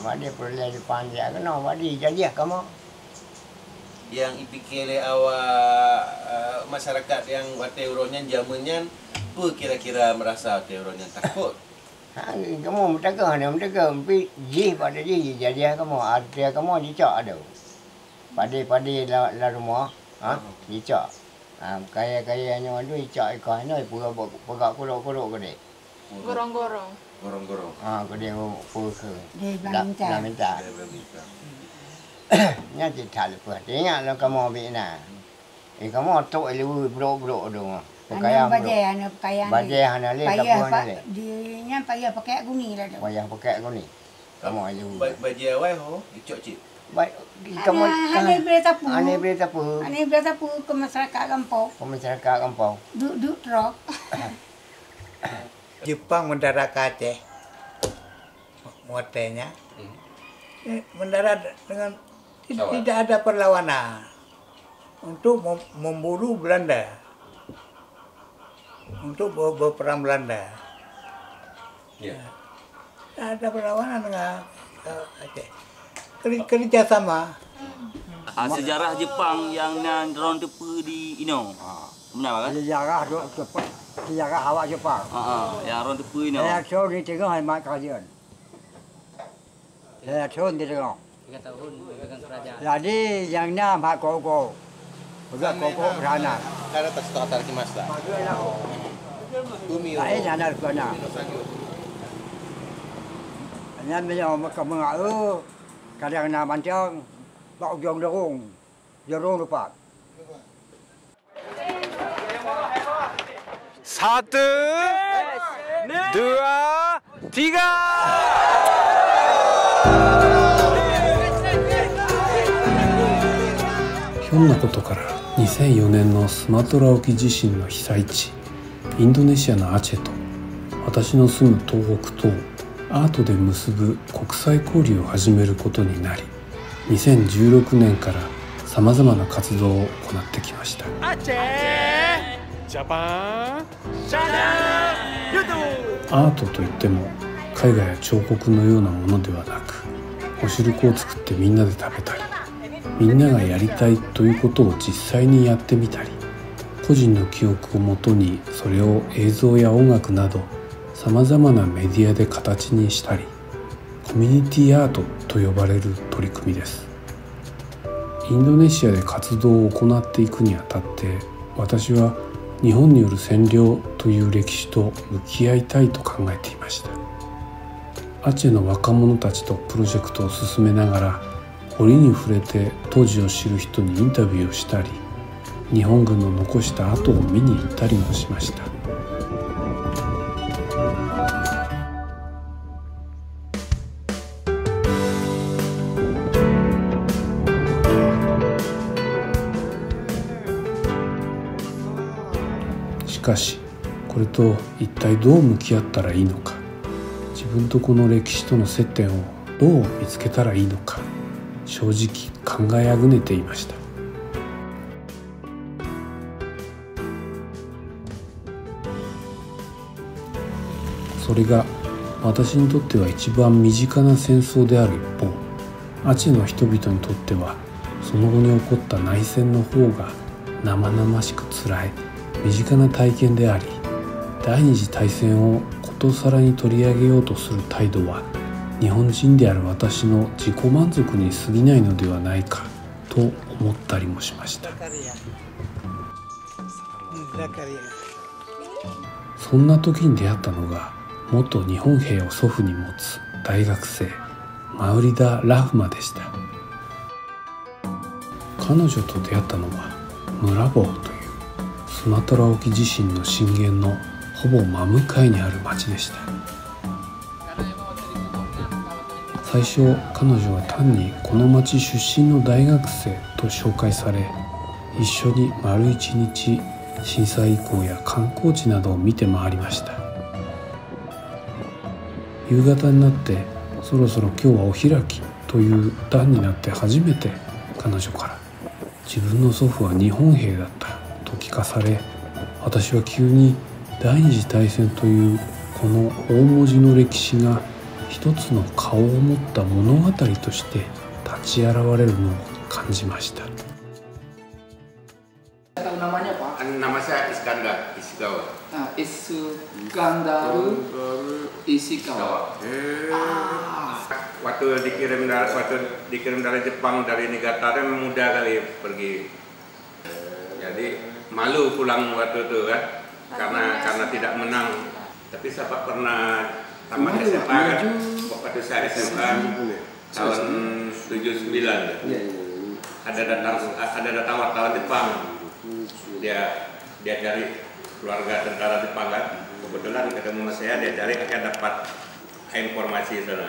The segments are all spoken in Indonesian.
Wadi perlu panjang kena wadi jadi kamu. Yang dipikir awak masyarakat yang wate uronyan zamannya apa kira-kira merasa wate uronyan takut? Kamu mereka tapi pada jadi kamu ada kamu dicak ada. Pada la rumah, dicak. Kaya-kayanya ada dicak ikan ni pegak kuruk-kuruk ke dia. Gorong-gorong. Gorong-gorong. Ke dia pur ke. Dia minta. Nya tidak lupa. Tengok lah kamu ambil na. Kamu tok lu bro-bro tu. Pakaian pakaian. Bajai hana le kapur ni. Dia payah pakai guni lah tu. Payah pakai guni. Kamu lu. Bajai awal ho, dicok cip. Baik, kamu ane beritahu. Ane beritahu. Ane beritahu ke masyarakat kampung. Ke masyarakat kampung. Duduk truk. Jepang mendarat ke Aceh. Muatnya. Mendarat dengan tidak ada perlawanan untuk memburu Belanda. Untuk berperang Belanda. Ya. Ada perlawanan dengan Aceh. Kerjasama. Sejarah Jepang yang ron tepu di Ino. Benar kan? Sejarah awak Jepang. Yang ron tepu Ino. Saya tahun di tengah hemat kerajaan. Saya tahun di tengah. 3 tahun memegang kerajaan. Jadi yang enam hak koko. Juga koko kerana. Karena tak setor kimasta. Umi. Saya jangan kerana. Hanya macam kamu kadang nak mancang, bau jong derung lupa. 1, 2, 3. ひょんなことから2004年のスマトラ沖地震の被災地インドネシアのアチェと私の住む東北とアートで結ぶ国際交流を始めることになり2016年からさまざまな活動を行ってきました。アートといっても絵画や彫刻のようなものではなくお汁粉を作ってみんなで食べたりみんながやりたいということを実際にやってみたり個人の記憶をもとにそれを映像や音楽などさまざまなメディアで形にしたりコミュニティアートと呼ばれる取り組みです。インドネシアで活動を行っていくにあたって私は日本による占領という歴史と向き合いたいと考えていました。アチェの若者たちとプロジェクトを進めながら折に触れて当時を知る人にインタビューをしたり日本軍の残した跡を見に行ったりもしました。しかしこれと一体どう向き合ったらいいのか自分とこの歴史との接点をどう見つけたらいいのか正直考えあぐねていました。それが私にとっては一番身近な戦争である一方アチェの人々にとってはその後に起こった内戦の方が生々しく辛い身近な体験であり第二次大戦をことさらに取り上げようとする態度は日本人である私の自己満足に過ぎないのではないかと思ったりもしました。そんな時に出会ったのが元日本兵を祖父に持つ大学生マウリダ・ラフマでした。彼女と出会ったのはムラボーというスマトラ沖地震の震源のほぼ真向かいにある町でした。最初彼女は単にこの町出身の大学生と紹介され一緒に丸一日震災遺構や観光地などを見て回りました。夕方になってそろそろ今日はお開きという段になって初めて彼女から自分の祖父は日本兵だったと聞かされ私は急に第二次大戦というこの大文字の歴史が一つの顔を持った物語として立ち現れるのを感じました。 Tahu namanya Pak? Nama saya Iskandar Ishikawa. Nah, Iskandaru Ishikawa. Waktu dikirim dari Jepang dari Niigata memang mudah kali pergi. Jadi malu pulang waktu itu kan, karena tidak menang. Tapi saya pernah tamat SMA kan, waktu saya SMA tahun 79. Ada datang wartawan Jepang. Dia cari keluarga tentara Jepang kan. Kebetulan ketemu sama saya, dia cari akan dapat informasi sana.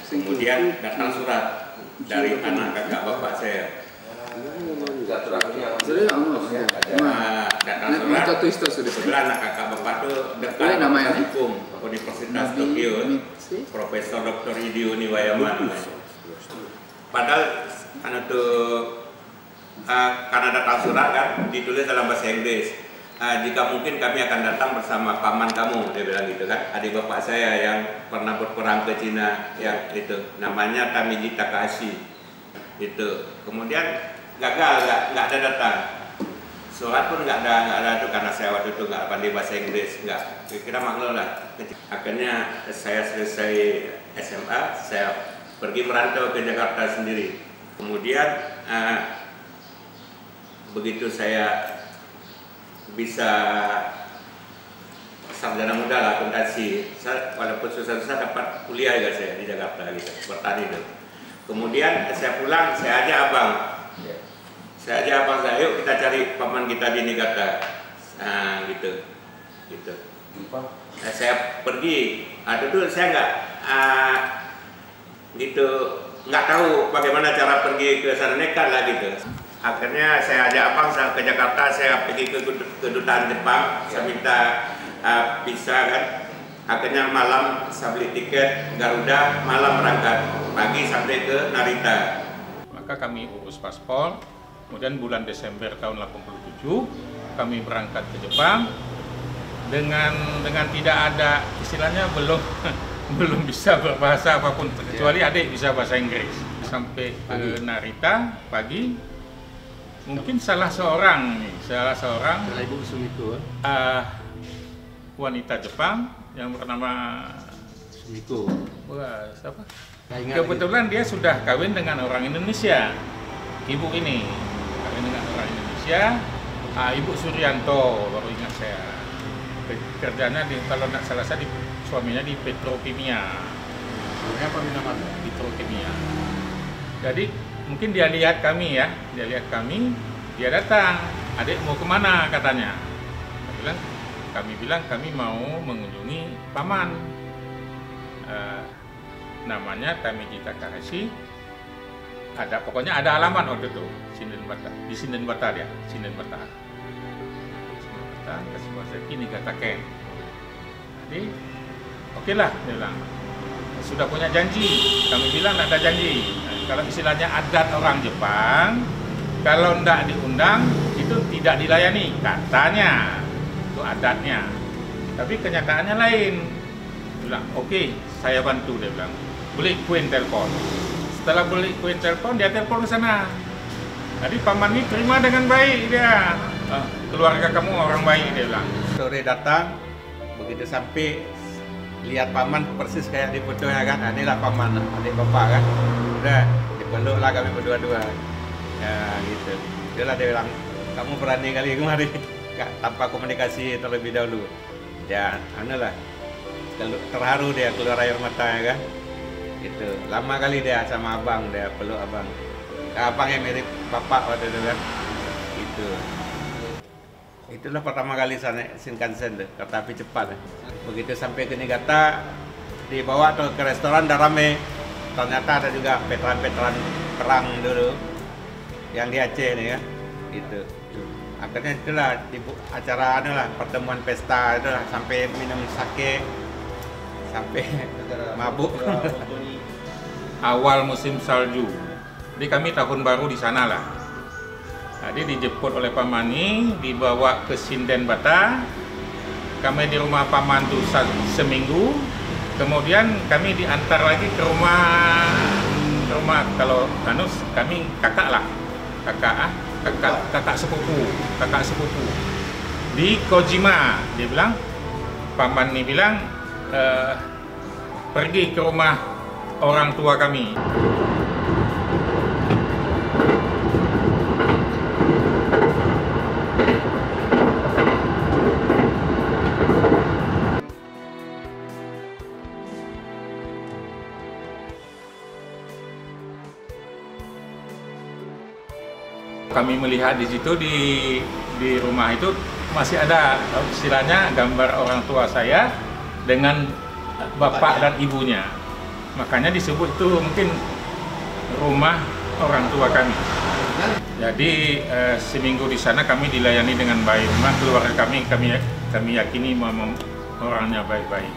Kemudian datang surat dari anak kakak bapak saya. Datang surat. Sebelah anak kakak bapak itu dekat hukum Universitas Tokyo, Profesor Dr. Hideo Niwayama. Padahal karena datang surat kan ditulis dalam bahasa Inggris. Jika mungkin kami akan datang bersama paman kamu, dia bilang gitu kan. Adik bapak saya yang pernah berperang ke Cina, yang itu namanya Tamiji Takahashi. Itu kemudian gagal, nggak ada datang. Surat pun nggak ada tuh karena saya waktu itu nggak pandai bahasa Inggris, nggak. Kira maklum lah. Akhirnya saya selesai SMA, saya pergi merantau ke Jakarta sendiri. Kemudian begitu saya bisa sarjana muda lah akuntansi, walaupun susah-susah dapat kuliah juga saya di Jakarta gitu, bertani itu. Kemudian saya pulang, saya ajak abang saya, yuk kita cari paman kita di Niigata. Nah gitu. Nah, saya pergi, itu saya nggak tahu bagaimana cara pergi ke sana, nekat lah gitu. Akhirnya saya ajak abang ke Jakarta, saya pergi ke kedutaan Jepang, saya minta visa kan. Akhirnya malam saya beli tiket Garuda, malam berangkat, pagi sampai ke Narita. Maka kami urus paspor, kemudian bulan Desember tahun 87 kami berangkat ke Jepang dengan tidak ada istilahnya belum bisa berbahasa apapun kecuali adik bisa bahasa Inggris. Sampai ke Narita pagi. Mungkin salah seorang wanita Jepang yang bernama Sumiko. Wah, siapa? Kebetulan dia sudah kawin dengan orang Indonesia. Ibu ini kawin dengan orang Indonesia. Ibu Suryanto, baru ingat saya. Kerjanya kalau tidak salah saya suaminya di Petrokimia. Apa namanya? Petrokimia. Jadi mungkin dia lihat kami ya, dia datang, adik mau kemana katanya. Kami bilang kami mau mengunjungi paman, namanya Tamiji Takahashi. Pokoknya ada alamat waktu itu, di Sinden Bata dia, Sinden Bata, Kashiwazaki Niigataken. Jadi, oke lah, dia bilang. Sudah punya janji, kami bilang tidak ada janji. Kalau istilahnya adat orang Jepang, kalau tidak diundang itu tidak dilayani, katanya itu adatnya. Tapi kenyataannya lain. Dia bilang oke, saya bantu, dia bilang beli koin telepon. Setelah beli koin telepon, dia telepon ke sana. Jadi paman ini terima dengan baik dia. Keluarga kamu orang baik, dia bilang. Sore datang, begitu sampai lihat paman persis kayak di fotonya kan, inilah paman, adik bapak kan. Udah dipeluk lah kami berdua-dua. Ya gitu. Dia bilang, kamu berani kali kemari tanpa komunikasi terlebih dahulu. Ya, lah. Terharu dia, keluar air matanya kan. Gitu. Lama kali dia sama abang, dia peluk abang. Abang yang mirip bapak waktu itu kan. Gitu. Itulah pertama kali sana Shinkansen tuh, kereta api cepat. Begitu sampai ke Niigata, dibawa tuh ke restoran udah rame. Ternyata ada juga veteran-veteran perang dulu yang di Aceh nih ya, gitu. Akhirnya itulah di acara pertemuan pesta itulah, sampai minum sake, sampai mabuk. Awal musim salju, jadi kami tahun baru di sana lah. Jadi dijemput oleh Pamani, dibawa ke Sinden Bata. Kami di rumah paman tuh seminggu, kemudian kami diantar lagi ke rumah kalau kami kakak sepupu di Kojima. Dia bilang, paman ini bilang pergi ke rumah orang tua kami. Kami melihat di situ di rumah itu masih ada istilahnya gambar orang tua saya dengan bapak dan ibunya. Makanya disebut itu mungkin rumah orang tua kami. Jadi seminggu di sana kami dilayani dengan baik. Memang keluarga kami yakini orangnya baik-baik.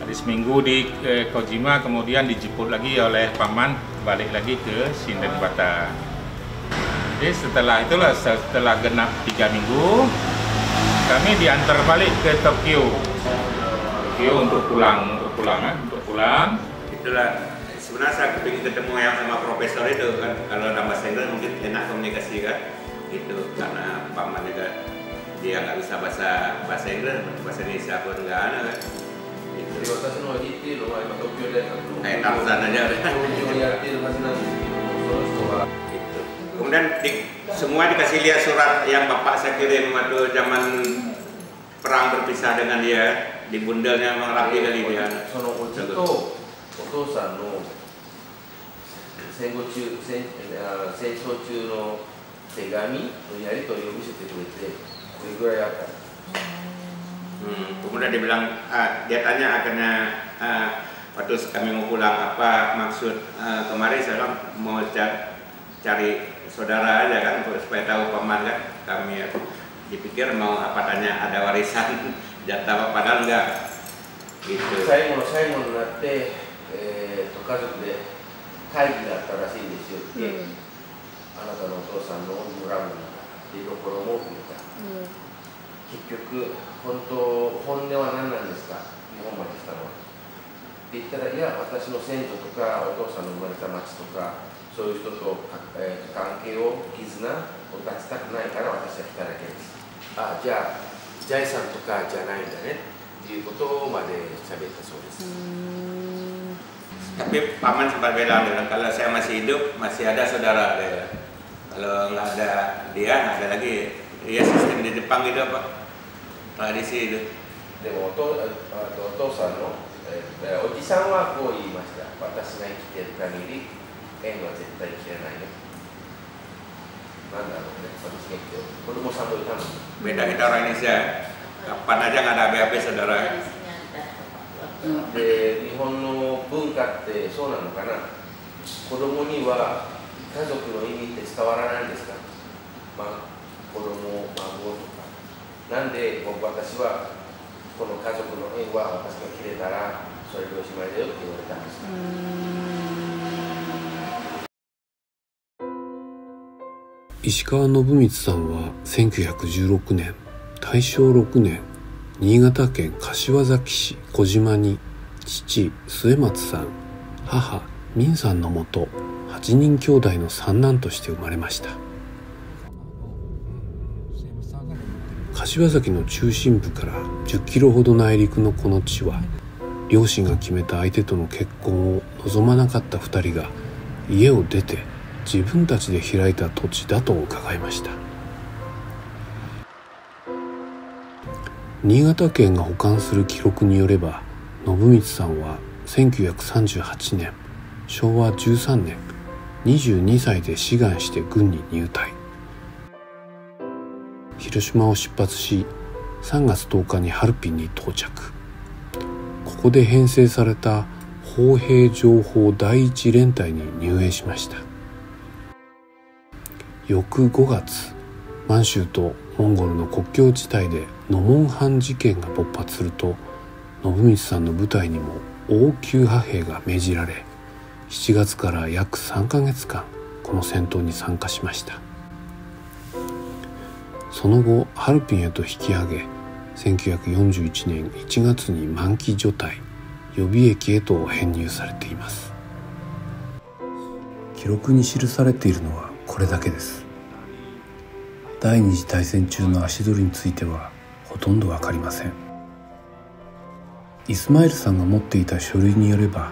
Jadi seminggu di Kojima, kemudian dijemput lagi oleh paman balik lagi ke Sindenbata. Jadi setelah genap 3 minggu, kami diantar balik ke Tokyo untuk pulang. Itulah sebenarnya saya ingin ketemu yang sama profesor itu kan. Kalau nama bahasa Inggris mungkin enak komunikasi kan, gitu. Karena paman juga dia nggak bisa bahasa Inggris, bahasa Indonesia pun nggak ada kan. Gitu. Kayak Tarzan aja udah. Kemudian semua dikasih lihat surat yang bapak saya kirim waktu zaman perang berpisah dengan dia, di bundelnya memang rapi kali dia. Kemudian dia bilang, dia tanya akhirnya waktu kami mau pulang apa maksud kemarin, saya bilang mau cari saudara aja kan supaya tahu paman kan. Kami dipikir mau apa tanya ada warisan jatah padahal enggak gitu. Saya mau nanti家族で会議があったらしいんですよって、あなたのお父さんの恨むっていうところも言った、結局本音は何なんですか、日本まで来たのはって言ったら、いや私の先祖とかお父さんの生まれた町とかそういう人と関係を絆を断ちたくないから私は来ただけです。じゃあ財産とかじゃないんだねっていうことまで喋ったそうです。Tapi paman sempat bilang, kalau saya masih hidup masih ada saudara dia. Kalau nggak ada dia nggak ada lagi. Ya sistem di Jepang itu apa tradisi itu. でもお父さんのおじさんはこう言いました。私が生きている限り縁は絶対切れないよ。なんだろうね、私が生きてる。子供さんもいたの。Beda kita orang Indonesia. Kapan aja nggak ada BAP saudara. で日本の文化ってそうなのかな。子供には家族の意味って伝わらないんですか。子供、孫とか。なんで私はこの家族の縁は私が切れたらそれでおしまいだよって言われたんですか。石川信光さんは1916年大正6年新潟県柏崎市小島に父末松さん、母民さんのもと8人兄弟の三男として生まれました。柏崎の中心部から10キロほど内陸のこの地は、両親が決めた相手との結婚を望まなかった2人が家を出て自分たちで開いた土地だと伺いました。新潟県が保管する記録によれば、信光さんは1938年昭和13年22歳で志願して軍に入隊。広島を出発し、3月10日にハルピンに到着。ここで編成された砲兵情報第一連隊に入営しました。翌5月、満州とモンゴルの国境地帯でノモンハン事件が勃発すると、信光さんの部隊にも応急派兵が命じられ、7月から約3ヶ月間この戦闘に参加しました。その後ハルピンへと引き上げ、1941年1月に満期除隊、予備役へと編入されています。記録に記されているのはこれだけです。第二次大戦中の足取りについてはほとんどわかりません。イスマイルさんが持っていた書類によれば、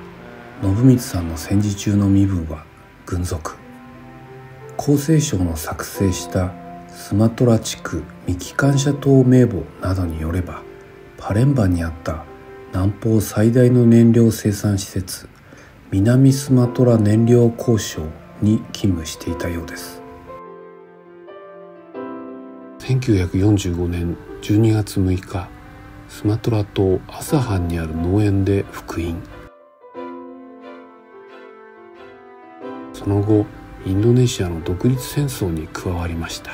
信光さんの戦時中の身分は軍属。厚生省の作成したスマトラ地区未機関車等名簿などによれば、パレンバンにあった南方最大の燃料生産施設、南スマトラ燃料工廠に勤務していたようです。1945年12月6日、スマトラ島アサハンにある農園で復員。その後、インドネシアの独立戦争に加わりました。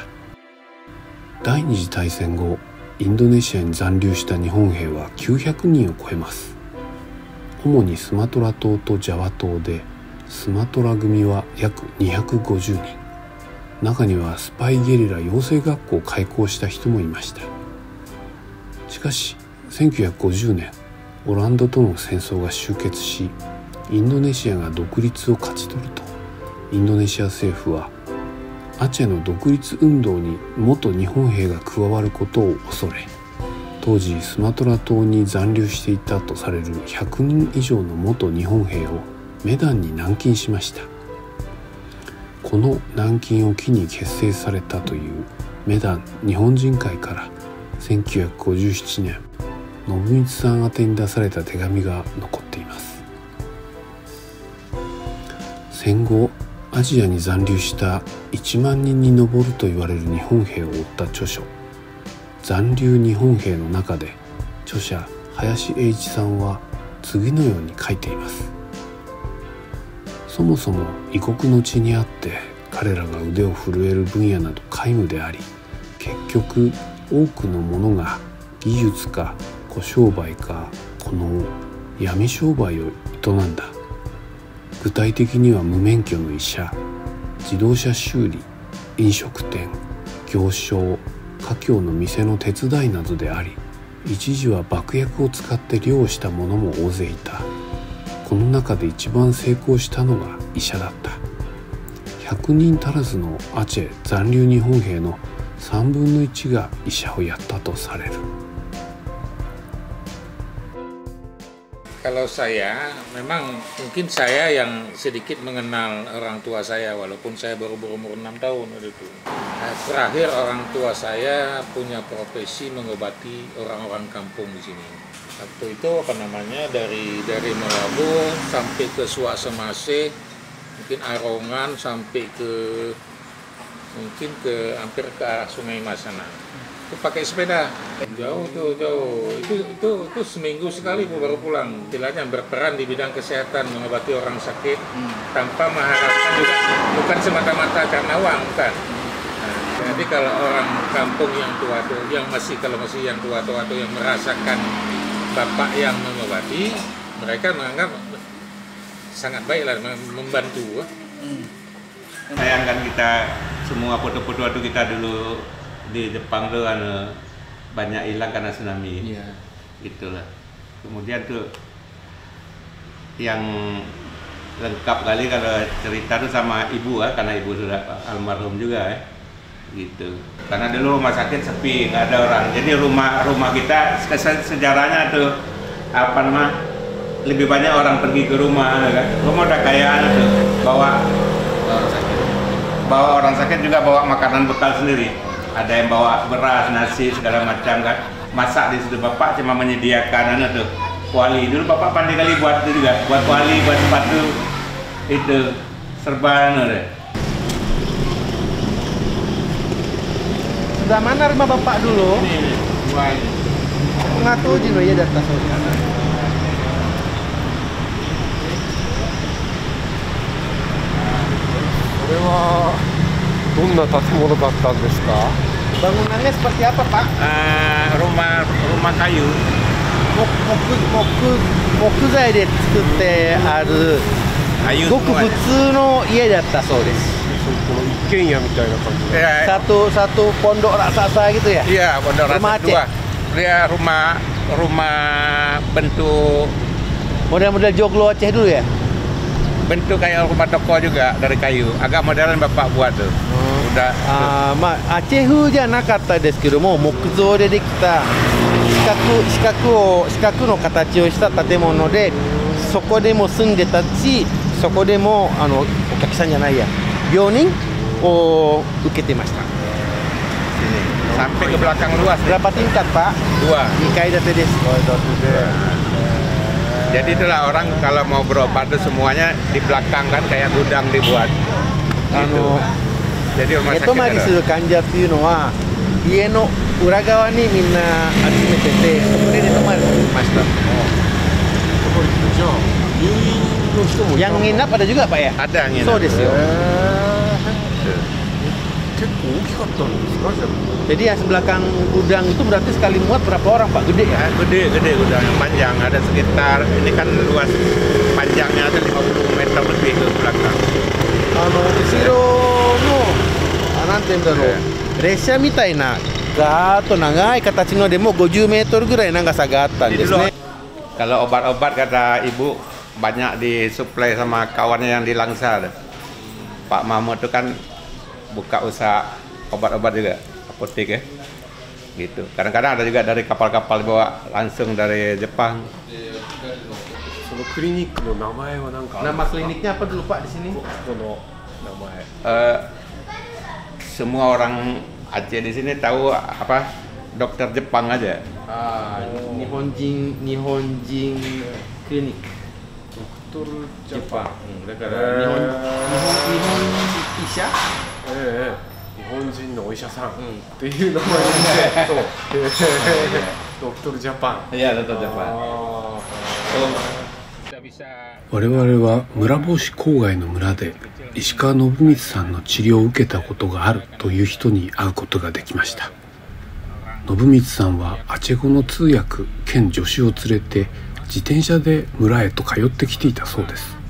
第二次大戦後、インドネシアに残留した日本兵は900人を超えます。主にスマトラ島とジャワ島で、スマトラ組は約250人。中にはスパイゲリラ養成学校を開校した人もいました。しかし1950年、オランダとの戦争が終結し、インドネシアが独立を勝ち取ると、インドネシア政府はアチェの独立運動に元日本兵が加わることを恐れ、当時スマトラ島に残留していたとされる100人以上の元日本兵をメダンに軟禁しました。この軟禁を機に結成されたというメダン日本人会から1957年、信光さん宛てに出された手紙が残っています。戦後アジアに残留した1万人に上ると言われる日本兵を追った著書、残留日本兵の中で、著者林英一さんは次のように書いています。そもそも異国の地にあって彼らが腕を震える分野など皆無であり、結局多くのものが技術か小商売かこの闇商売を営んだ。具体的には無免許の医者、自動車修理、飲食店、行商、華僑の店の手伝いなどであり、一時は爆薬を使って漁をした者も大勢いた。この中で一番成功したのが医者だった。100人足らずのアチェ残留日本兵の3分の1が医者をやったとされる。Kalau saya, memang mungkin saya yang sedikit mengenal orang tua saya, walaupun saya baru berumur 6 tahun waktu itu. Terakhir orang tua saya punya profesi mengobati orang-orang kampung di sini. Waktu itu dari Melabu sampai ke Suasemase, mungkin Arongan sampai ke hampir ke arah Sungai Mas sana. Itu pakai sepeda jauh itu seminggu sekali baru pulang. Istilahnya berperan di bidang kesehatan, mengobati orang sakit tanpa mengharapkan juga, bukan semata-mata karena uang, bukan. Nah, jadi kalau orang kampung yang tua tuh, yang masih yang tua-tua tuh yang merasakan bapak yang mengobati, mereka menganggap sangat baiklah membantu. Sayangkan kita semua foto-foto itu kita dulu di Jepang tuh kan banyak hilang karena tsunami. Iya. Itulah. Kemudian tuh yang lengkap kali kalau cerita tuh sama ibu karena ibu sudah almarhum juga gitu. Karena dulu rumah sakit sepi, nggak ada orang. Jadi rumah kita sejarahnya tuh lebih banyak orang pergi ke rumah kan. Rumah udah kayak tuh bawa orang sakit juga bawa makanan bekal sendiri. Ada yang bawa beras, nasi, segala macam kan. Masak di situ. Bapak cuma menyediakan tuh kuali. Dulu bapak pandai kali buat itu juga. Buat kuali, buat sepatu. Itu serba deh. Sebelah mana rumah bapak dulu? Ini, kuali. Ngaku aja ya data saudara. これはどんな建物だったんですか? Bangunannya seperti apa, Pak? Rumah kayu. 木材で作ってあるごく普通の家だったそうです。この一軒家みたいな感じで。Satu pondok raksasa gitu ya? Iya, pondok raksasa dua. Dia rumah bentuk Model-model joglo Aceh dulu ya? Bentuk kayak rumah toko juga dari kayu. Agak modern bapak buat tuh. Udah. Acehじゃなかったですけども、木造でできた四角の形をした建物で、そこでも住んでたし、そこでもお客さんじゃないや、病人を受けてました。Sampai ke belakang luas. Berapa tingkat Pak? 2. 2階建てです。Jadi itulah orang kalau mau berobat itu semuanya di belakang kan kayak gudang dibuat. Gitu. Jadi rumah sakit 泊まりする患者っていうのは家の裏側にみんな集めてて、そこで泊まるました。じゃあ入院の人もいたの？ Yang nginap ada juga Pak ya? Ada yang nginap. そうですよ。結構大きかったんですか？じゃあ Jadi yang belakang gudang itu berarti sekali muat berapa orang Pak? Gede ya? Gede gudang yang panjang, ada sekitar, ini kan luas panjangnya ada 50 meter lebih ke belakang. 後ろのなんて言うんだろう、列車みたいなガーッと長い形のでも50メートルぐらい長さがあったんですね。 Kalau obat-obat kata ibu banyak disuplai sama kawannya yang di Langsa. Pak Mahmud itu kan buka usaha obat-obat juga, apotek ya. Gitu. Kadang-kadang ada juga dari kapal-kapal dibawa langsung dari Jepang. Nama kliniknya apa dulu Pak di sini? Semua orang Aceh di sini tahu apa dokter Jepang aja. Nihonjin klinik. Dokter Jepang. Nihon Isha? 日本人のお医者さんっていう名前で、そう。ドクトルジャパン。いや、ドクトルジャパン。我々は村坊市郊外の村で石川信光さんの治療を受けたことがあるという人に会うことができました。信光さんはアチェ語の通訳兼助手を連れて自転車で村へと通ってきていたそうです。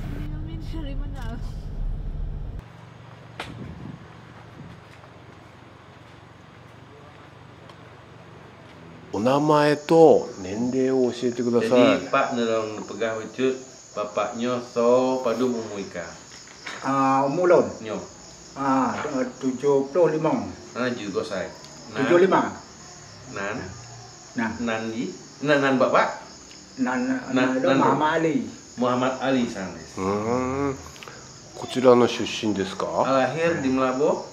お名前と年齢を教えてください。 Jadi Pak nolong pegang wujud bapaknya so padu umuika. Umulon. Nyo. 75. Juga saya. 75. Nan bapak? Nan Muhammad Ali. Muhammad Aliさんです。こちらの出身ですか？ Lahir di Melabo.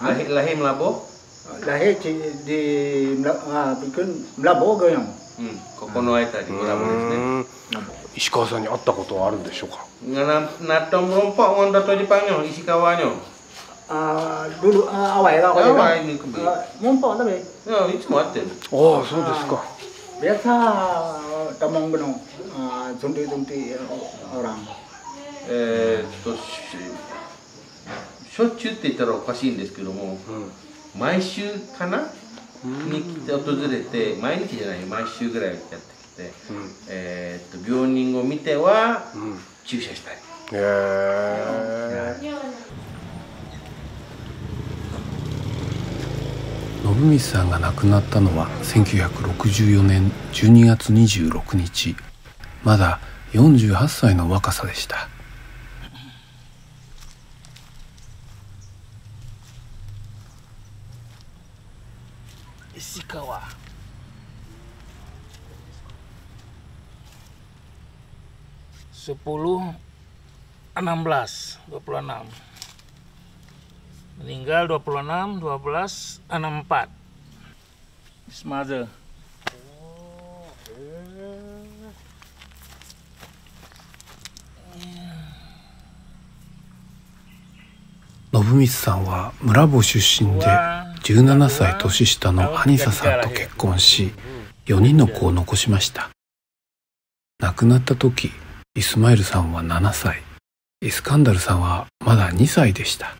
Lahir Melabo. Lahir di Melabo goyong. ここの間にMelaboですね。石川さんに会ったことはあるんでしょうか？ Natong merompak orang Dato' Jepangnya, isi kawannya. Dulu awal lah. Awal ini kebeli. Merompak tapi. Ya, itu semua ada. Oh, そうですか。 Biasa tamang benong, sunti-sunti orang. しょっちゅうって言ったらおかしいんですけども、毎週かなに訪れて、毎日じゃない、毎週ぐらいやってきて、病人を見ては注射したり。信光さんが亡くなったのは1964年12月26日。まだ48歳の若さでした。石川。26 26 meninggal 26 12 64 his mother.信光さんは村坊出身で17歳年下のアニサさんと結婚し4人の子を残しました。亡くなった時イスマイルさんは7歳、イスカンダルさんはまだ2歳でした。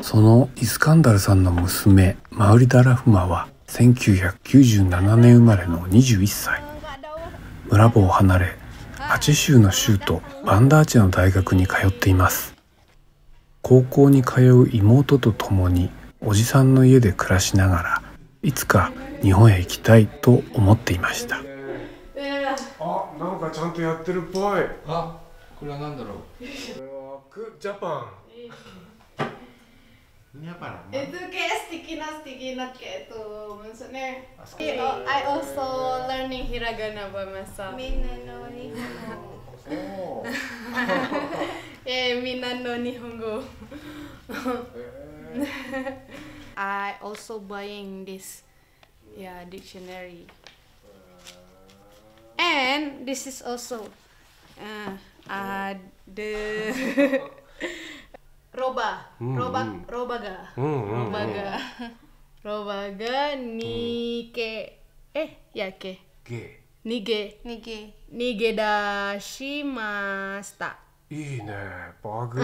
そのイスカンダルさんの娘マウリダ・ラフマは1997年生まれの21歳。村坊を離れアチェ州の州都バンダーチェの大学に通っています。高校に通う妹と共におじさんの家で暮らしながらいつか日本へ行きたいと思っていました。あ、なんかちゃんとやってるっぽい。あ、これは何だろう。これはジャパン。Ini apa nama? Itu kayak sticky note kayak itu maksudnya. I also learning hiragana by myself. Minna no nihongo. Oh. Minna no nihongo. I also buying this dictionary. And this is also the robaga nige dashimashita. いいね、バグ。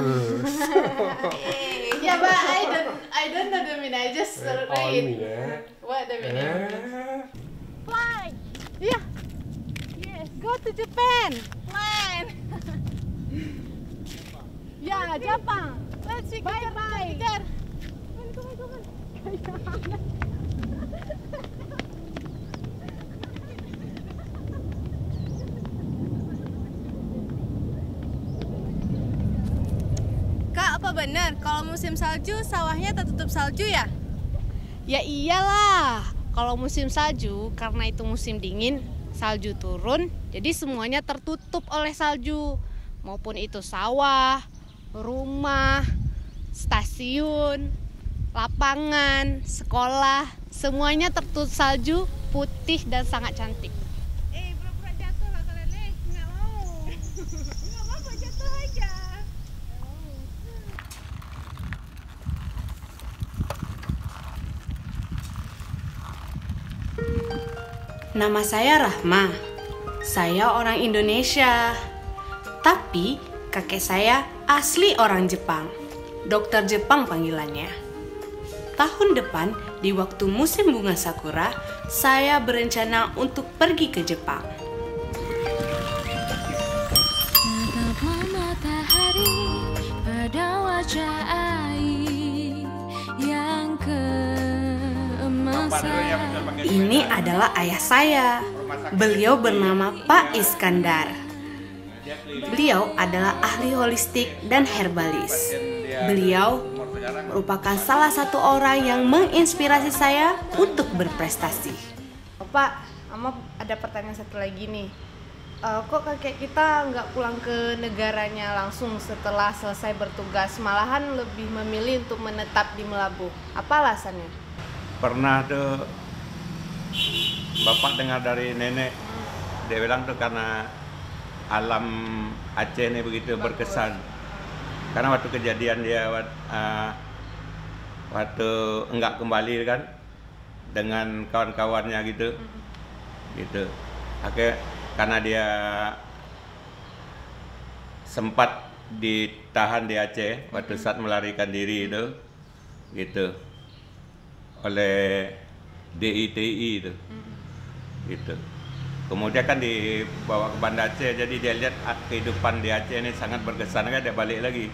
Yeah, but I don't know the meaning. I just read what the meaning. Fly. Yeah. Yes. Go to Japan. Fly. Yeah, Japan. Let's see. Bye bye. Come on. Kak, apa benar kalau musim salju sawahnya tertutup salju ya? Ya iyalah. Kalau musim salju karena itu musim dingin, salju turun, jadi semuanya tertutup oleh salju. Maupun itu sawah, rumah, stasiun, lapangan, sekolah, semuanya tertutup salju putih dan sangat cantik. Pura-pura jatuh lah kalian, nggak mau. Nggak apa-apa, jatuh aja. Nama saya Rahma. Saya orang Indonesia. Tapi kakek saya asli orang Jepang. Dokter Jepang panggilannya. Tahun depan di waktu musim bunga sakura, saya berencana untuk pergi ke Jepang. Nataplah matahari pada wajah air yang keemasan. Ini adalah ayah saya. Beliau bernama Pak Iskandar. Beliau adalah ahli holistik dan herbalis. Beliau merupakan salah satu orang yang menginspirasi saya untuk berprestasi. Pak, Ama ada pertanyaan satu lagi nih. Kok kakek kita nggak pulang ke negaranya langsung setelah selesai bertugas, malahan lebih memilih untuk menetap di Melabuh? Apa alasannya? Pernah tuh bapak dengar dari nenek, dia bilang tuh karena alam Aceh ini begitu berkesan. Karena waktu kejadian dia waktu enggak kembali kan dengan kawan-kawannya gitu. Akhirnya karena dia sempat ditahan di Aceh waktu saat melarikan diri itu gitu oleh DITI itu gitu. Kemudian kan dibawa ke Banda Aceh, jadi dia lihat kehidupan di Aceh ini sangat berkesan, kan dia balik lagi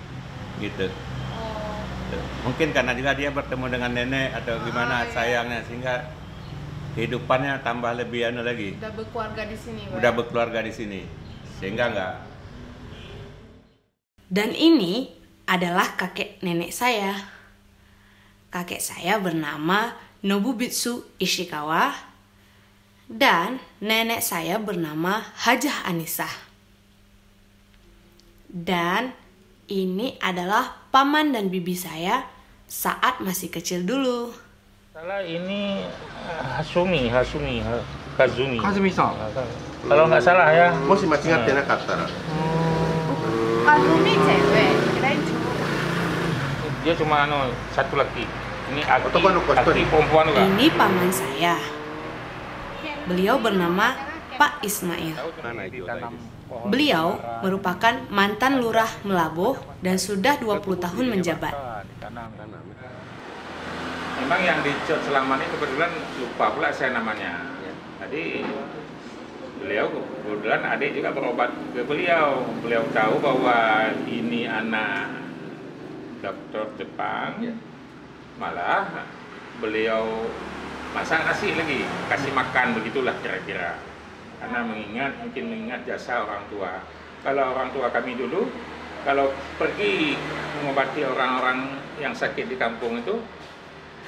gitu. Mungkin karena juga dia bertemu dengan nenek atau gimana sayangnya, sehingga kehidupannya tambah lebih lagi. Udah berkeluarga di sini. Udah berkeluarga di sini, sehingga enggak. Dan ini adalah kakek nenek saya. Kakek saya bernama Nobubitsu Ishikawa. Dan nenek saya bernama Hajah Anisah. Dan ini adalah paman dan bibi saya saat masih kecil dulu. Salah ini Kazumi. Kazumi-san. Kalau nggak salah ya. Moshi machigatte nakatta ra. Kazumi cewek, kirain cowok. Dia cuma satu laki. Ini aki perempuan juga. Ini paman saya. Beliau bernama Pak Ismail. Beliau merupakan mantan lurah Melabuh dan sudah 20 tahun menjabat. Memang yang dicot selama ini kebetulan lupa pula saya namanya. Tadi beliau kebetulan adik juga berobat ke beliau. Beliau tahu bahwa ini anak doktor Jepang, malah beliau masak nasi lagi, kasih makan begitulah kira-kira. Karena mungkin mengingat jasa orang tua. Kalau orang tua kami dulu, kalau pergi mengobati orang-orang yang sakit di kampung itu,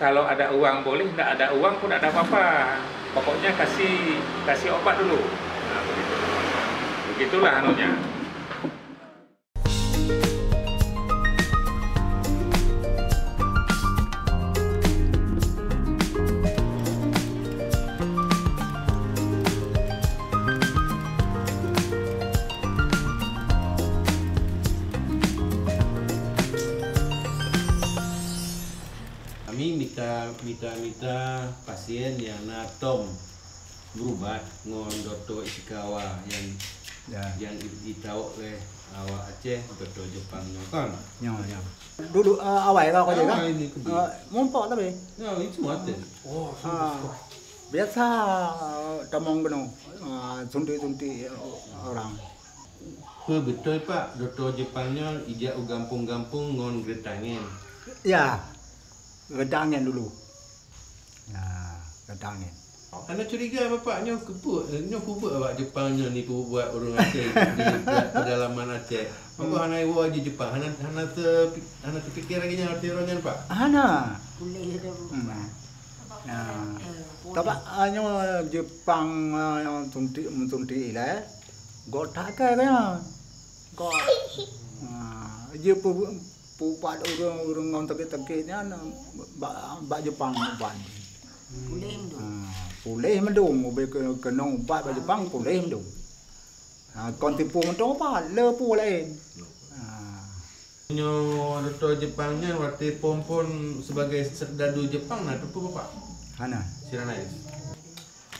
kalau ada uang boleh, tidak ada uang pun tidak ada apa-apa. Pokoknya kasih obat dulu. Nah, begitulah anunya. Minta pasien yang natom berubat ngon Dr. Ishikawa yang ditawak oleh awak Aceh Dr. Jepang kan. Ya. Dulu awal kau juga. Mumpok tapi. Ya, itu mati. Oh, biasa tamong beno sunti orang. Betul Pak, Dr. Jepangnya ijak gampung-gampung ngon Getangin. Ya. Gedangin dulu. Ya, gedangin. Anda curiga bapaknya kubut awak Jepangnya ni buat orang Aceh di pedalaman Aceh. Apa anak ibu aja Jepang? Anak terfikir lagi yang arti orangnya Pak? Anak. Nah, tapi hanya Jepang yang tunti lah. Gak tak kaya. Gak. Dia pupat orang tengkit-tengkitnya bak Jepang ubat. Pulih mendung, kena ubat bak Jepang pulih mendung. Kon tipu mendung apa? Lepu lain. Nyo Dr. Jepangnya waktu pompon sebagai serdadu Jepang nah tu bapak. Hana Siranais.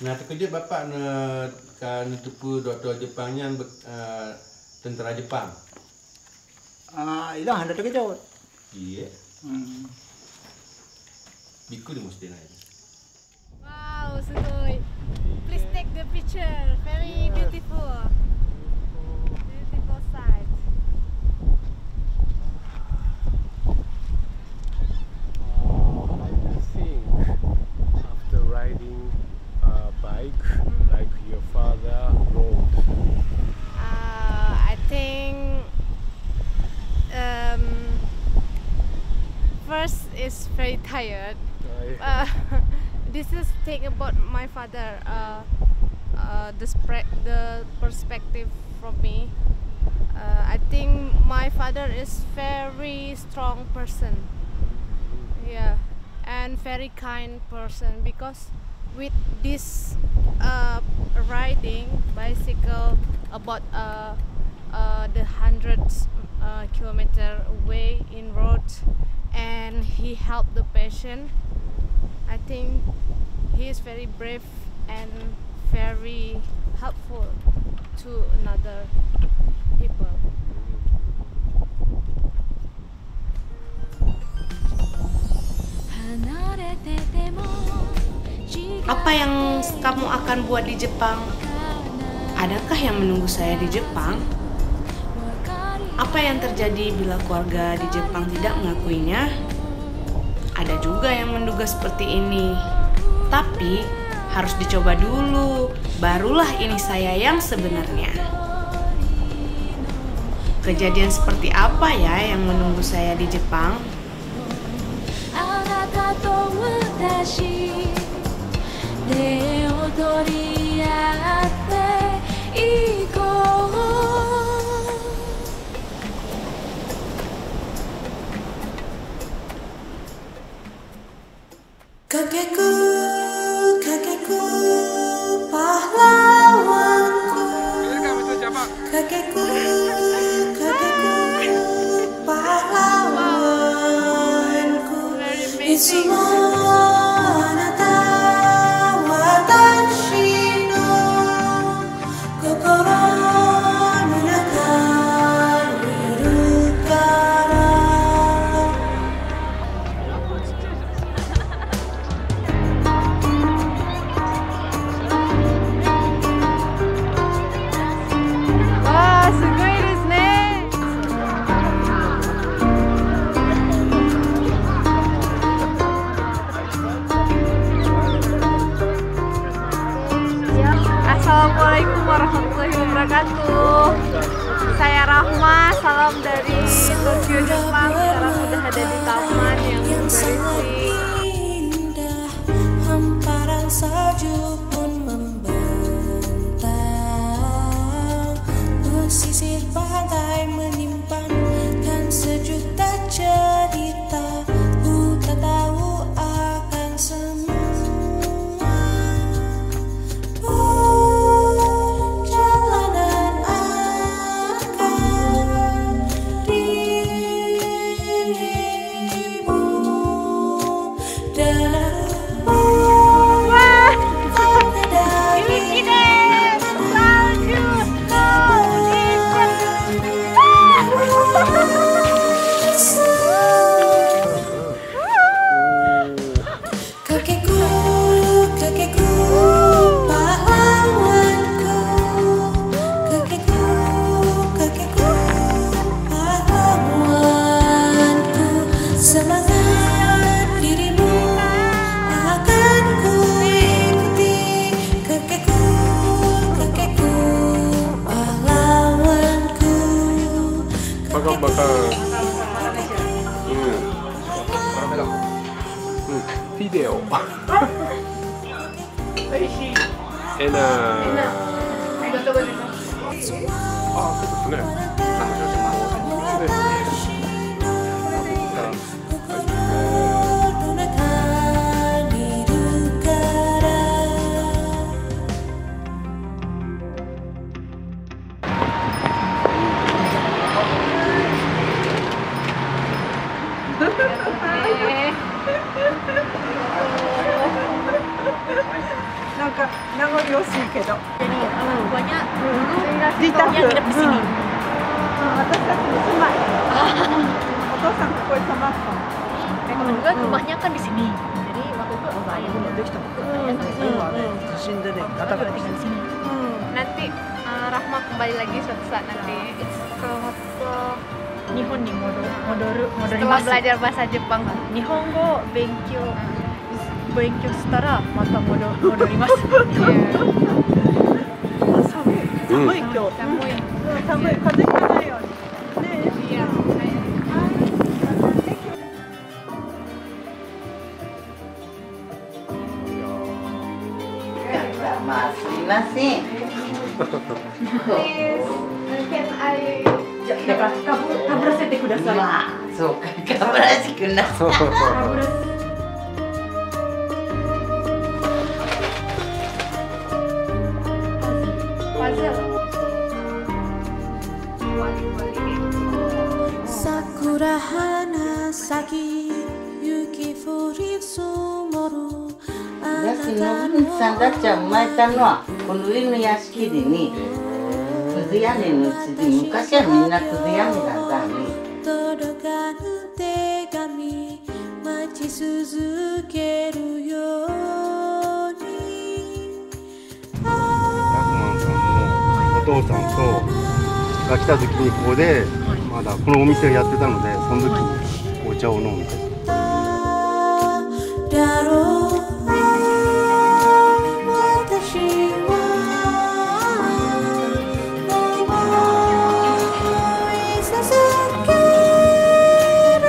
Nah terkejut bapak kan tipu Dr. Jepangnya tentera Jepang. Ilah anda terkejut. Iya. Biku di mesti naik. Wow, sugoi. Please take the picture. Very beautiful. Beautiful sight. I think after riding a bike like your father rode. I think first is very tired. This is take about my father. The perspective from me. I think my father is very strong person. Yeah, and very kind person because with this riding bicycle about the hundreds kilometer away in road, and he helped the patient. I think he is very brave and very helpful to another people. Apa yang kamu akan buat di Jepang? Adakah yang menunggu saya di Jepang? Apa yang terjadi bila keluarga di Jepang tidak mengakuinya? Ada juga yang menduga seperti ini. Tapi harus dicoba dulu, barulah ini saya yang sebenarnya. Kejadian seperti apa ya yang menunggu saya di Jepang? Kakekku, kakekku, pahlawanku. Kakekku, kakekku, pahlawanku. Itsumo anata watashi no kokoro no naka ni iru kara. wabarakatuh. Saya Rahma, salam dari Tokyo, Jepang. Sekarang sudah ada di taman yang bersih. Hamparan salju pun membentang, pesisir pantai menyimpankan sejuta cerita. Ku tak tahu akan semua. Perjalanan akan dirimu dan kakekku pahlawanku, kakekku pahlawanku, semangat dirimu akan ku ikuti, kakekku pahlawanku. Bakal video. Enak. Ah, betulね。なんか名残惜しいけど。Banyak dulu di yang nginep di sini. 私たちの住まい。お父さんここに泊まったの。Temen gue rumahnya kan di sini. Jadi waktu itu ayah gueできた。地震でね、ガタガタtinggal di sini. Nanti Rahma kembali lagi suatu saat nanti. Setelah belajar bahasa Jepang. Nihongo benkyou 勉強したらまた戻ります。寒い今日。寒い風邪ひかないように。ねえ。いや。まあすみません。Can I? だからかぶらせてください。まあそうかかぶらせてください。桜花咲き雪降り積もるあなだたの文さんだっちゃ生まれたのはこの上の屋敷でね、くず屋根のうちで昔はみんなくず屋根なんだね。届かぬ手紙待ち続けるようにお父さんとが来た時にここでまだこのお店をやってたので、その時にお茶を飲んで。だろう私は思い続ける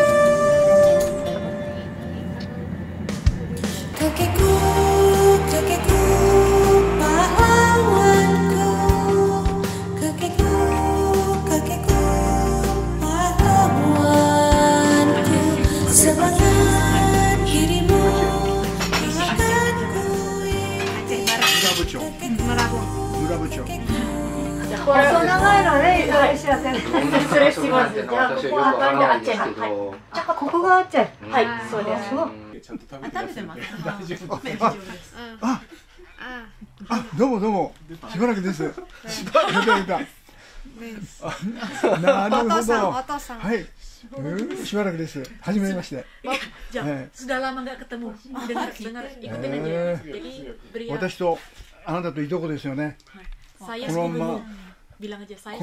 kakekku pahlawanku, kakekku pahlawanku, semangat dirimu akan ku ikuti. 村部長。細長いのね、知らせん。失礼します。じゃあここはあかんであっちゃい。はい。ここがあっちゃい。はい、そうです。ちゃんと食べてます。大丈夫です。あ、どうもどうも。しばらくです。しばらくだ。なるほど。お父さん。はい。しばらくです。初めまして。じゃあ、sudah lama nggak ketemu. Dengar, ikutin aja. Jadi beri. 私とあなたといとこですよね。このまま。こ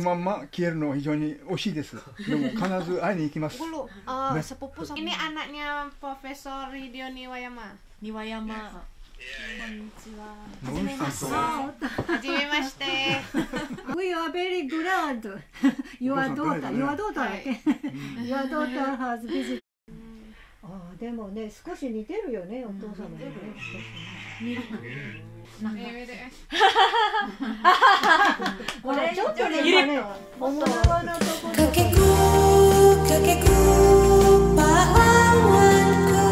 のまま消えるのは非常に惜しいです。でも必ず会いに行きます。Sepupu. Ini anaknya Profesor Hideo Niwayama. はじめまして。We are very glad. Your daughter だっけ？Your daughter has visited. ああ、でもね、少し似てるよね、お父様にね。似る。これちょっとね、今ね、重縄のところ。kakekku pahlawanku,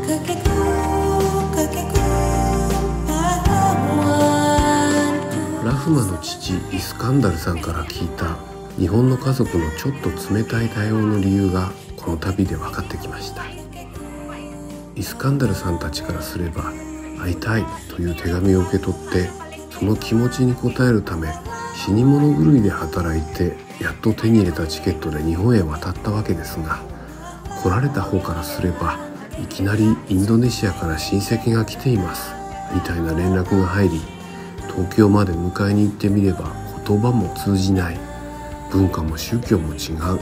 kakekku pahlawanku。 ラフマの父イスカンダルさんから聞いた日本の家族のちょっと冷たい対応の理由がこの旅で分かってきました。イスカンダルさんたちからすれば会いたいという手紙を受け取ってその気持ちに応えるため死に物狂いで働いてやっと手に入れたチケットで日本へ渡ったわけですが、来られた方からすればいきなりインドネシアから親戚が来ていますみたいな連絡が入り、東京まで迎えに行ってみれば言葉も通じない、文化も宗教も違う、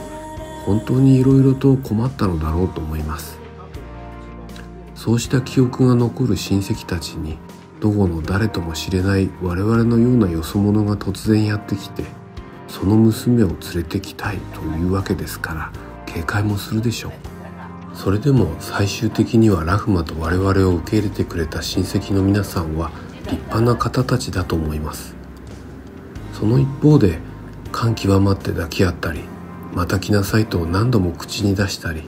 本当にいろいろと困ったのだろうと思います。そうした記憶が残る親戚たちにどこの誰とも知れない我々のようなよそ者が突然やってきて、その娘を連れてきたいというわけですから警戒もするでしょう。それでも最終的にはラフマと我々を受け入れてくれた親戚の皆さんは立派な方たちだと思います。その一方で感極まって抱き合ったり、また来なさいと何度も口に出したり、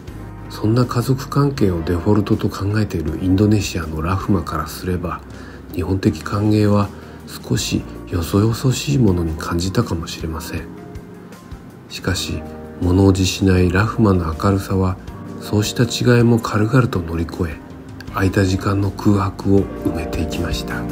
そんな家族関係をデフォルトと考えているインドネシアのラフマからすれば、日本的歓迎は少しよそよそしいものに感じたかもしれません。しかし物おじしないラフマの明るさはそうした違いも軽々と乗り越え、空いた時間の空白を埋めていきました。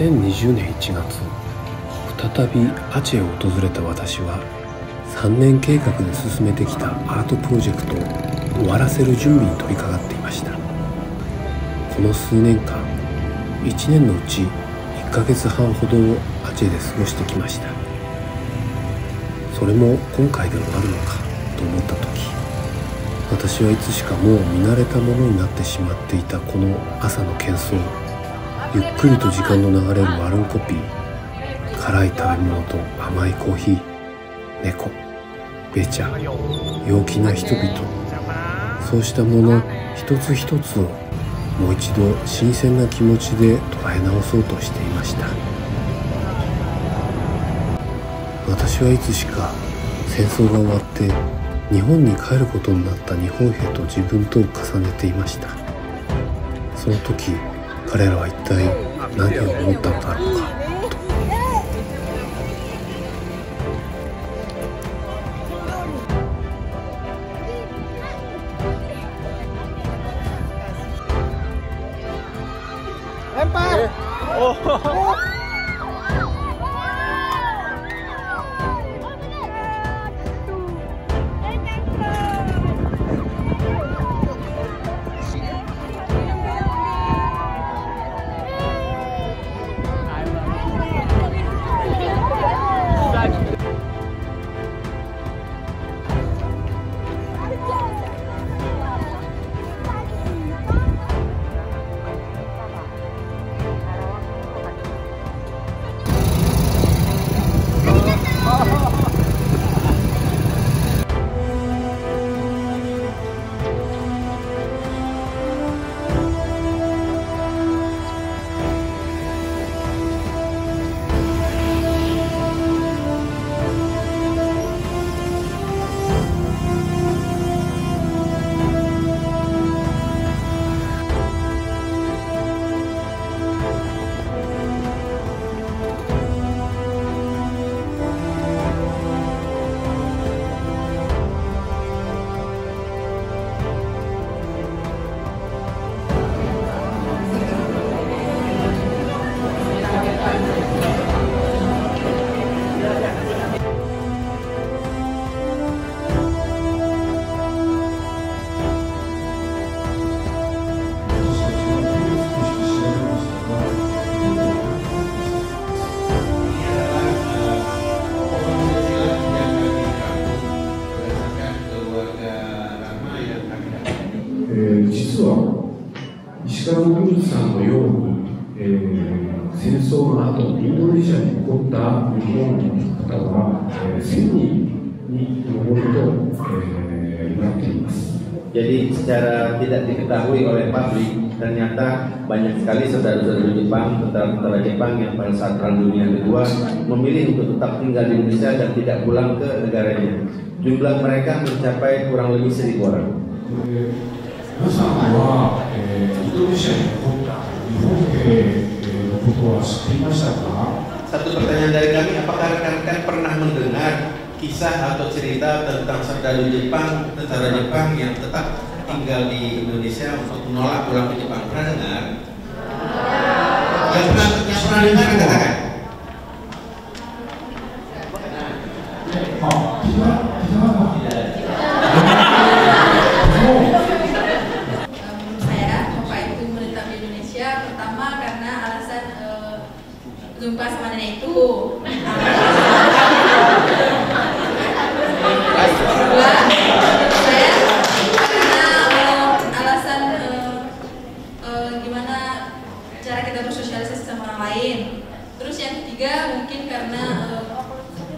2020年1月、再びアチェを訪れた私は3年計画で進めてきたアートプロジェクトを終わらせる準備に取り掛かっていました。この数年間、1年のうち1ヶ月半ほどをアチェで過ごしてきました。それも今回で終わるのかと思った時、私はいつしかもう見慣れたものになってしまっていたこの朝の喧騒、ゆっくりと時間の流れるワルンコピー、辛い食べ物と甘いコーヒー、猫、ベチャ、陽気な人々、そうしたもの一つ一つをもう一度新鮮な気持ちで捉え直そうとしていました。私はいつしか戦争が終わって日本に帰ることになった日本兵と自分とを重ねていました。その時彼らは一体何を思ったのだろうかと。ちらのグルさんのように、戦争の後インドネシアに起こった日本の方は、1000人に上ると、言われています。Jadi secara tidak diketahui oleh publik, ternyata banyak sekali saudara-saudara Jepang, tentara-tentara Jepang yang pada saat Perang Dunia Kedua memilih untuk tetap tinggal di Indonesia dan tidak pulang ke negaranya. Jumlah mereka mencapai kurang lebih 1.000 orang. Satu pertanyaan dari kami, apakah rekan-rekan pernah mendengar kisah atau cerita tentang saudara Jepang, tentara Jepang yang tetap tinggal di Indonesia untuk menolak pulang ke Jepang? Pernah dengar? Yang pernah dengar katakan. Saya, Bapak itu menetap di Indonesia pertama karena alasan gempa sama nenek itu. Saya karena alasan gimana cara kita bersosialisasi sama orang lain. Terus yang ketiga mungkin karena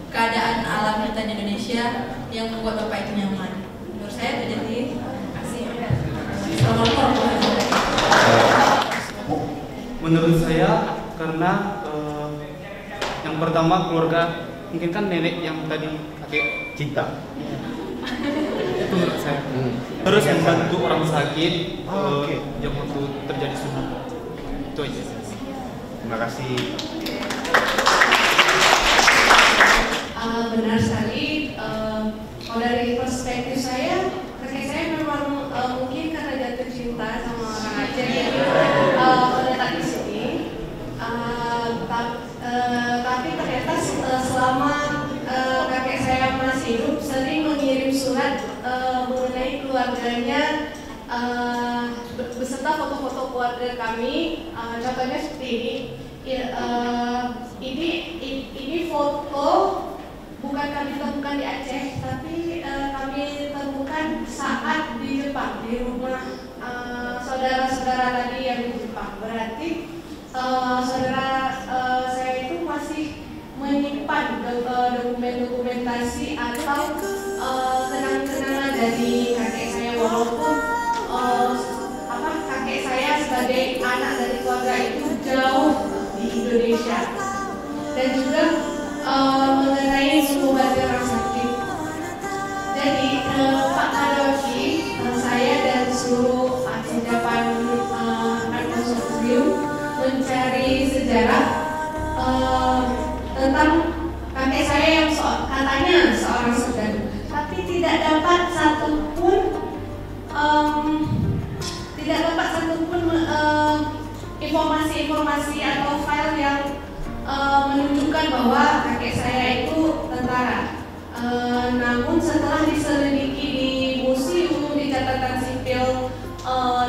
keadaan alam kita di Indonesia yang membuat Bapak itu nyaman. Menurut saya itu jadi kasih. Menurut saya karena yang pertama keluarga, mungkin kan nenek yang tadi kakek cinta. Itu menurut saya. Terus yang bantu orang sakit yang waktu terjadi tsunami. Itu aja. Terima kasih. Benar sekali. Kalau dari perspektif saya, kakek saya memang mungkin karena jatuh cinta sama orang Aceh yang menetap di sini. Tapi ternyata selama kakek saya masih hidup sering mengirim surat mengenai keluarganya beserta foto-foto keluarga kami. Contohnya seperti ini. Ini foto bukan kami temukan di Aceh, tapi kami temukan saat di Jepang, di rumah saudara-saudara tadi yang di Jepang. Berarti saudara saya itu masih menyimpan dokumentasi atau kenang-kenangan dari kakek saya, walaupun kakek saya sebagai anak dari keluarga itu jauh di Indonesia. Dan juga mengenai mengobati orang sakit. Jadi Pak Kadoki, saya dan seluruh Japan Consortium mencari sejarah tentang kakek saya yang katanya seorang serdadu, tapi tidak dapat satupun informasi atau file yang menunjukkan bahwa kakek saya itu tentara. Namun setelah diselidiki di museum, di catatan sipil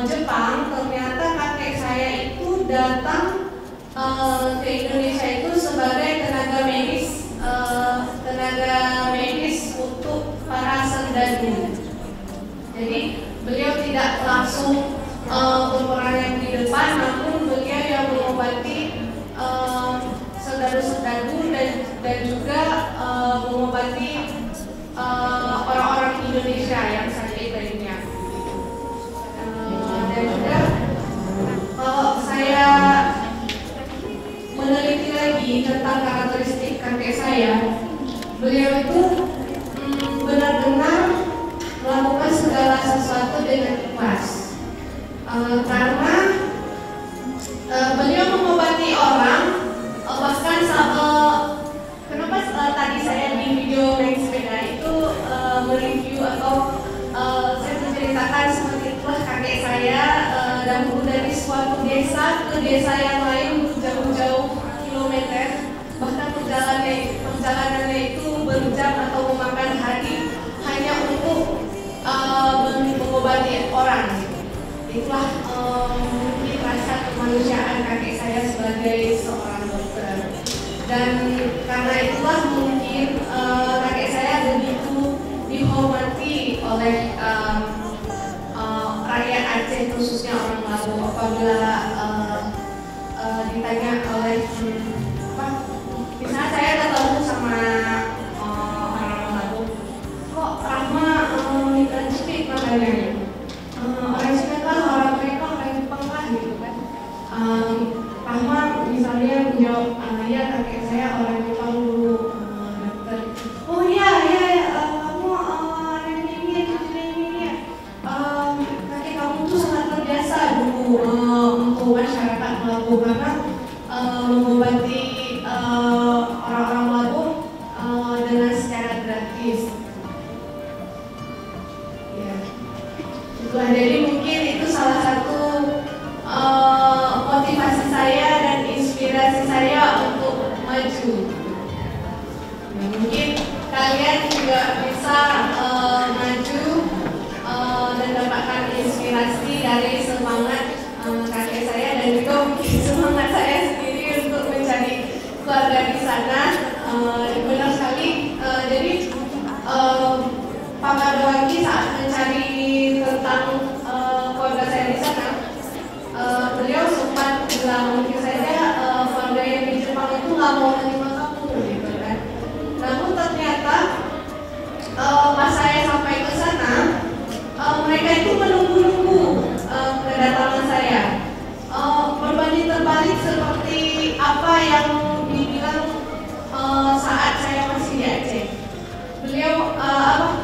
Jepang, ternyata kakek saya itu datang ke Indonesia itu sebagai tenaga medis untuk para serdadu. Jadi beliau tidak langsung berperan yang di depan, namun beliau yang mengobati serdadu-serdadu dan juga mengobati orang-orang Indonesia yang sakit lainnya. Dan juga kalau saya meneliti lagi tentang karakteristik kakek saya, beliau itu benar-benar melakukan segala sesuatu dengan ikhlas. Karena beliau mengobati orang, bahkan kenapa tadi saya di video naik sepeda itu mereview atau saya menceritakan seperti itulah kakek saya dahulu dari suatu desa ke desa yang lain jauh-jauh kilometer, bahkan perjalanannya itu berjam atau memakan hari hanya untuk mengobati orang. Itulah mungkin rasa kemanusiaan kakek saya sebagai seorang dokter. Dan karena itulah mungkin kakek saya begitu dihormati oleh rakyat Aceh, khususnya orang apabila ditanya oleh misalnya saya ketemu sama orang lagu, kok Rahma dan Cipik makanya orang Cina kan orang mereka orang Jepang lah gitu kan. Rahma misalnya menjawab, ya kakek saya orang Jepang dulu dokter. Oh iya kamu ini ya. Kakek kamu tuh sangat terbiasa dulu untuk masyarakat Melabu karena mengobati orang-orang Melabu dengan secara gratis. Ya, itulah, jadi mungkin itu salah satu motivasi saya dan inspirasi saya untuk maju. Ya, mungkin kalian juga bisa maju dan dapatkan inspirasi dari semangat kakek saya dan juga mungkin semangat saya sendiri untuk mencari keluarga di sana. Benar sekali. Jadi Pak Mardawangi saat mencari tentang keluarga saya di sana, beliau sempat bilang mungkin saja keluarga yang di Jepang itu nggak mau menerima kamu, gitu kan. Namun ternyata pas saya sampai ke sana, mereka itu menunggu-nunggu kedatangan saya. Berbanding terbalik seperti apa yang dibilang saat saya masih di Aceh. Beliau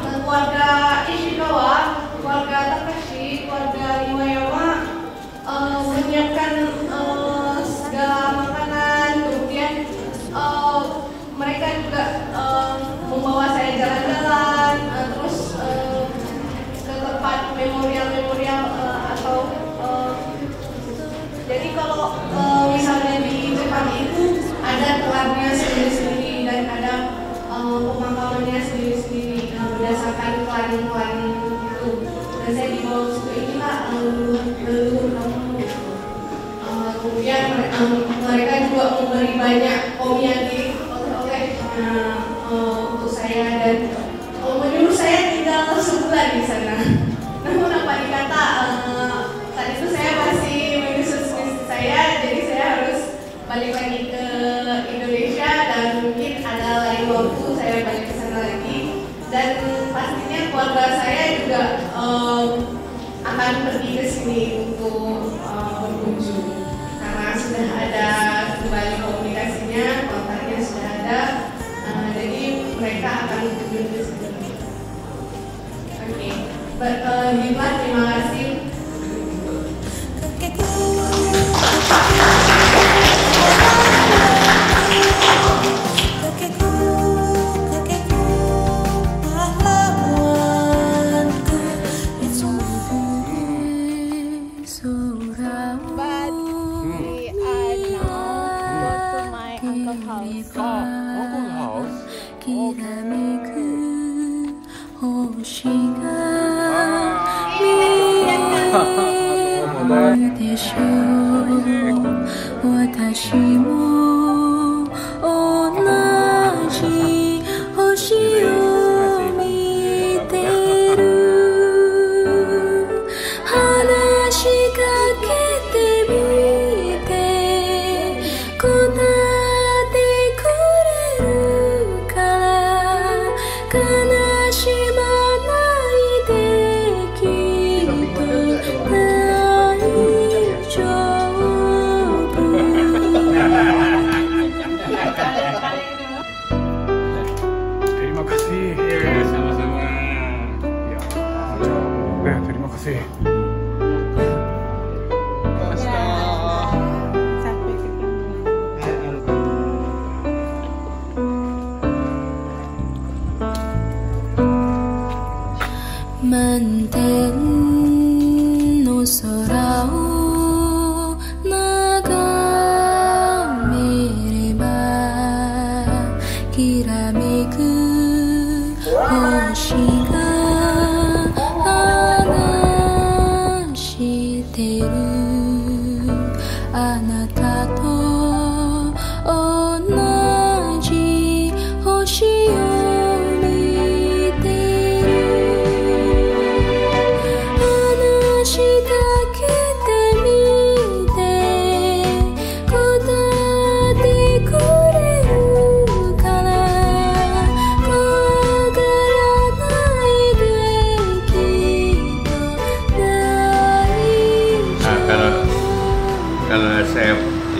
keluarga Ishikawa, keluarga Takashi, keluarga Iwayama menyiapkan segala makanan, kemudian mereka juga membawa saya jalan-jalan, terus ke tempat memorial atau jadi kalau misalnya di Jepang itu ada kelarnya sendiri-sendiri dan ada pemakamannya sendiri-sendiri berdasarkan klan-klan itu. Dan saya dibawa ke inilah leluhur kamu. Kemudian mereka juga memberi banyak omiyage oleh-oleh untuk saya dan menyuruh saya tinggal sebulan di sana. Namun apa dikata saat itu saya masih menyusun skripsi saya, jadi saya harus balik lagi ke Indonesia dan mungkin ada lain waktu saya balik ke sana lagi. Dan pastinya keluarga saya juga akan pergi ke sini untuk berkunjung karena sudah ada kembali komunikasinya, kontaknya sudah ada, jadi mereka akan berkunjung ke sini. Oke, terima kasih.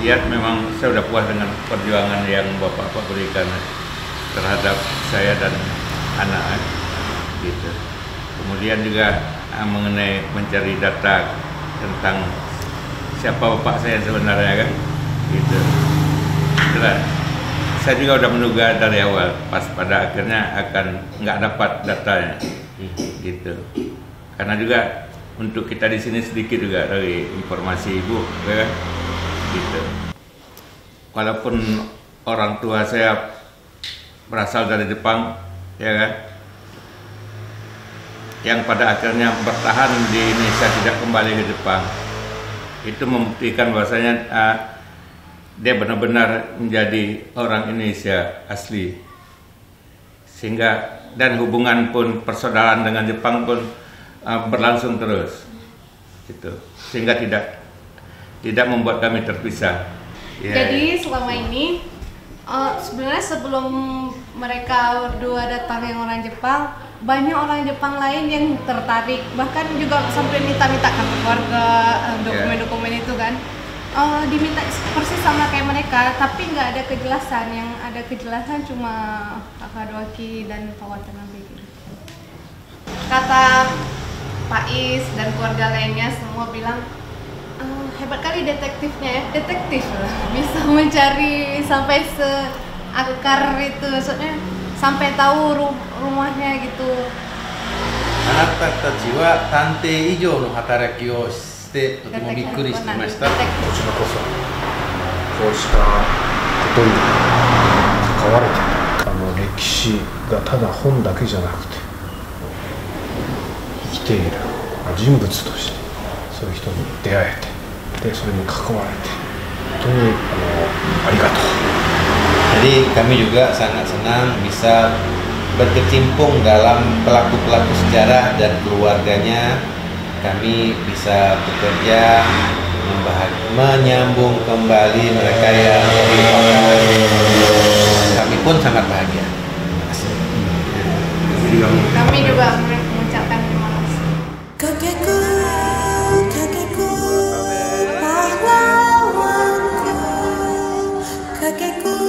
lihat memang saya sudah puas dengan perjuangan yang Bapak berikan terhadap saya dan anak gitu. Kemudian juga mengenai mencari data tentang siapa bapak saya sebenarnya kan gitu. Itulah. Saya juga udah menduga dari awal, pas pada akhirnya akan nggak dapat datanya gitu. Karena juga untuk kita di sini sedikit juga dari informasi ibu ya kan gitu. Walaupun orang tua saya berasal dari Jepang ya kan, yang pada akhirnya bertahan di Indonesia tidak kembali ke Jepang, itu membuktikan bahwasanya dia benar-benar menjadi orang Indonesia asli, sehingga dan hubungan pun persaudaraan dengan Jepang pun berlangsung terus gitu, sehingga tidak membuat kami terpisah. Jadi selama ini sebenarnya sebelum mereka berdua datang yang orang Jepang, banyak orang Jepang lain yang tertarik, bahkan juga sampai minta-minta ke keluarga dokumen-dokumen itu kan, diminta persis sama kayak mereka, tapi nggak ada kejelasan. Yang ada kejelasan cuma Kakak Doaki dan Pak Watanabe gitu. Kata Pak Is dan keluarga lainnya semua bilang, hebat kali detektifnya ya, detektif lah, bisa mencari sampai seakar itu, maksudnya sampai tahu rumahnya gitu. あなたたちは探偵以上の働きをしてとてもびっくりしてました。こちらこそこうしたことに関われて歴史がただ本だけじゃなくて生きている人物としてそういう人に出会えて、でそれに関われて本当にありがとう。 Jadi kami juga sangat senang bisa berkecimpung dalam pelaku-pelaku sejarah dan keluarganya. Kami bisa bekerja menyambung kembali mereka yang terlupakan. Kami pun sangat bahagia. Terima kasih. Kami juga mengucapkan terima kasih. Kakekku, kakekku, pahlawanku, kakekku,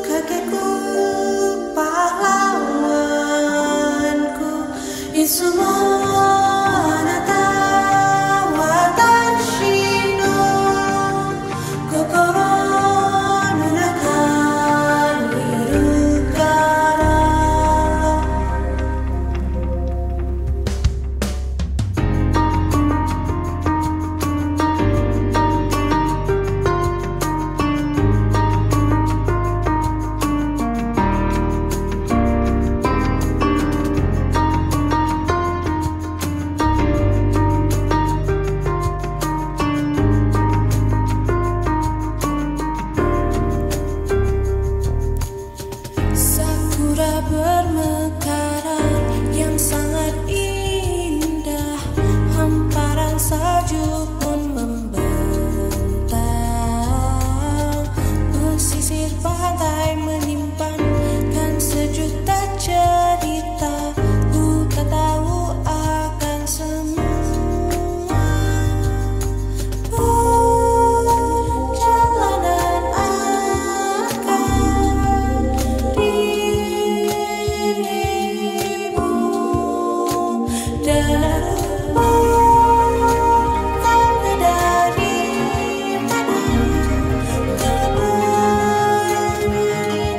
kakekku, pahlawanku, isumo anata watashi no kokoro no naka ni iru kara. Sakura bermekaran yang sangat indah, hamparan salju pun membentang, pesisir pantai menyimpankan sejuta cerita, ku tak tahu akan semua. Perjalanan akan dirimu dan tanda dari mana keberi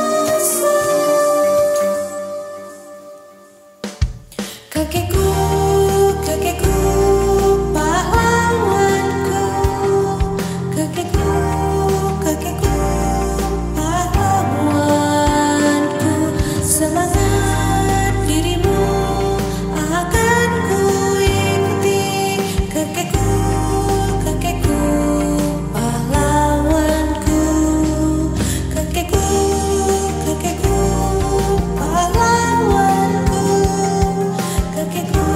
dewasa. Kakekku, kakekku, pahlawanku, kakekku, kakekku, pahlawanku, semangat dirimu akan ku ikuti. Kakekku, kakekku, pahlawanku, kakekku, kakekku, pahlawanku, kakekku,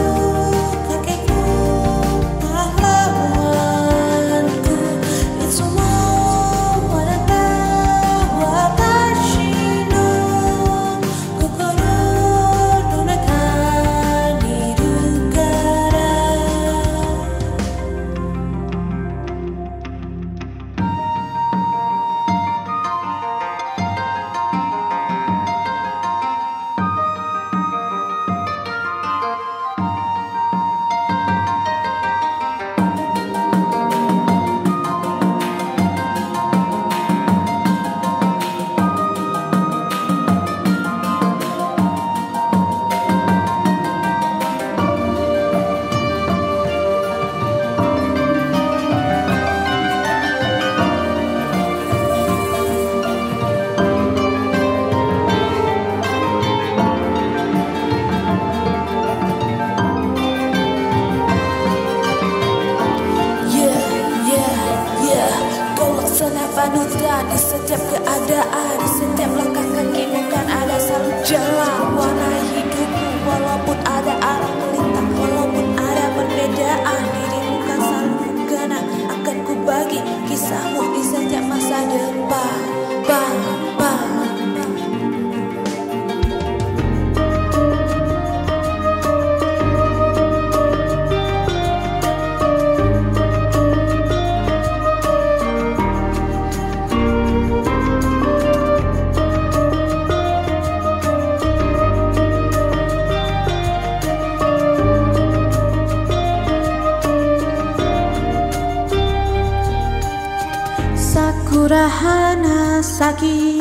花咲き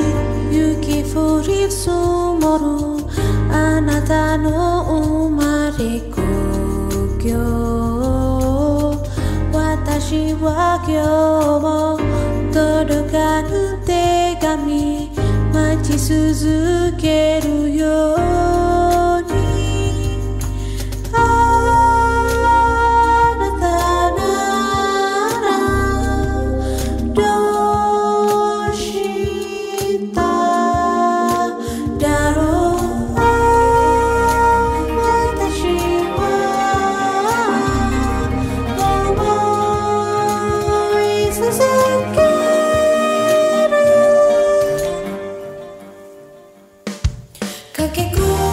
雪降り積もるあなたの生まれ故郷私は今日も届かぬ手紙待ち続けるようにあなたならどうしただろう私は思い続ける駆け込む